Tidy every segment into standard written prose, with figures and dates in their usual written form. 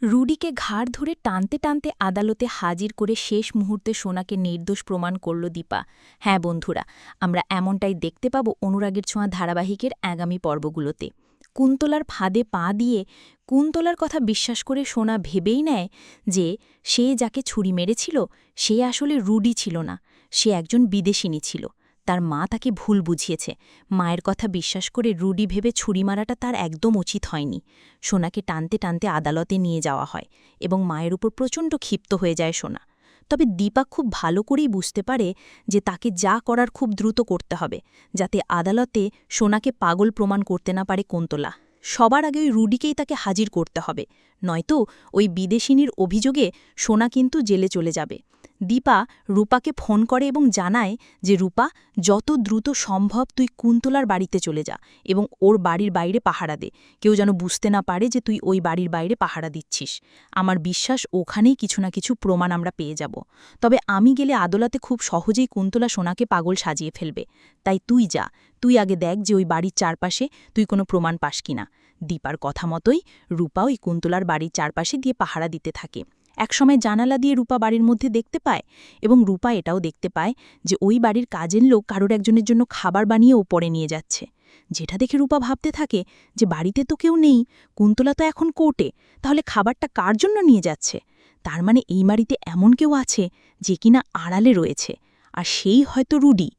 রুডিকে ঘাড় ধরে টানতে টানতে আদালতে হাজির করে শেষ মুহূর্তে সোনাকে নির্দোষ প্রমাণ করল দীপা। হ্যাঁ বন্ধুরা, আমরা এমনটাই দেখতে পাব অনুরাগের ছোঁয়া ধারাবাহিকের আগামী পর্বগুলোতে। কুন্তলার ফাঁদে পা দিয়ে কুন্তলার কথা বিশ্বাস করে সোনা ভেবেই নেয় যে সে যাকে ছুরি মেরেছিল সে আসলে রুডি ছিল না, সে একজন বিদেশিনী ছিল। তার মা তাকে ভুল বুঝিয়েছে। মায়ের কথা বিশ্বাস করে রুডি ভেবে ছুরি মারাটা তার একদম উচিত হয়নি। সোনাকে টানতে টানতে আদালতে নিয়ে যাওয়া হয় এবং মায়ের উপর প্রচণ্ড ক্ষিপ্ত হয়ে যায় সোনা। তবে দীপা খুব ভালো করেই বুঝতে পারে যে তাকে যা করার খুব দ্রুত করতে হবে, যাতে আদালতে সোনাকে পাগল প্রমাণ করতে না পারে কুন্তলা। সবার আগে ওই রুডিকেই তাকে হাজির করতে হবে, নয়তো ওই বিদেশিনীর অভিযোগে সোনা কিন্তু জেলে চলে যাবে। দীপা রূপাকে ফোন করে এবং জানায় যে রূপা, যত দ্রুত সম্ভব তুই কুন্তলার বাড়িতে চলে যা এবং ওর বাড়ির বাইরে পাহারা দে। কেউ যেন বুঝতে না পারে যে তুই ওই বাড়ির বাইরে পাহারা দিচ্ছিস। আমার বিশ্বাস ওখানেই কিছু না কিছু প্রমাণ আমরা পেয়ে যাব। তবে আমি গেলে আদালতে খুব সহজেই কুন্তলা সোনাকে পাগল সাজিয়ে ফেলবে। তাই তুই যা, তুই আগে দেখ যে ওই বাড়ির চারপাশে তুই কোনো প্রমাণ পাস কিনা। দীপার কথা মতোই রূপা ওই কুন্তলার বাড়ির চারপাশে দিয়ে পাহারা দিতে থাকে। একসময় জানালা দিয়ে রূপা বাড়ির মধ্যে দেখতে পায় এবং রূপা এটাও দেখতে পায় যে ওই বাড়ির কাজের লোক কারোর একজনের জন্য খাবার বানিয়ে ওপরে নিয়ে যাচ্ছে। যেটা দেখে রূপা ভাবতে থাকে যে বাড়িতে তো কেউ নেই, কুন্তলা তো এখন কোর্টে, তাহলে খাবারটা কার জন্য নিয়ে যাচ্ছে? তার মানে এই বাড়িতে এমন কেউ আছে যে কিনা আড়ালে রয়েছে, আর সেই হয়তো রুডি।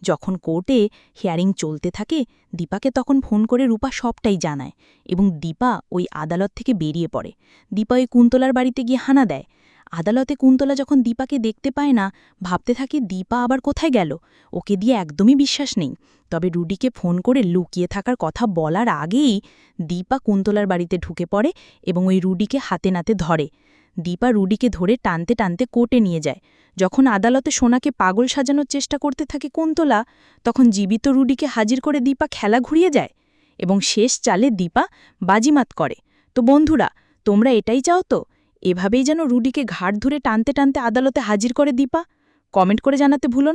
যখন কোর্টে হিয়ারিং চলতে থাকে, দীপাকে তখন ফোন করে রূপা সবটাই জানায় এবং দীপা ওই আদালত থেকে বেরিয়ে পড়ে। দীপা ওই কুন্তলার বাড়িতে গিয়ে হানা দেয়। আদালতে কুন্তলা যখন দীপাকে দেখতে পায় না, ভাবতে থাকে দীপা আবার কোথায় গেল, ওকে দিয়ে একদমই বিশ্বাস নেই। তবে রুডিকে ফোন করে লুকিয়ে থাকার কথা বলার আগেই দীপা কুন্তলার বাড়িতে ঢুকে পড়ে এবং ওই রুডিকে হাতে নাতে ধরে। দীপা রুডিকে ধরে টানতে টানতে কোর্টে নিয়ে যায়। যখন আদালতে সোনাকে পাগল সাজানোর চেষ্টা করতে থাকে কুন্তলা, তখন জীবিত রুডিকে হাজির করে দীপা খেলা ঘুরিয়ে যায় এবং শেষ চালে দীপা বাজিমাত করে। তো বন্ধুরা, তোমরা এটাই চাও তো, এভাবেই যেন রুডিকে ঘাড় ধরে টানতে টানতে আদালতে হাজির করে দীপা? কমেন্ট করে জানাতে ভুলো না।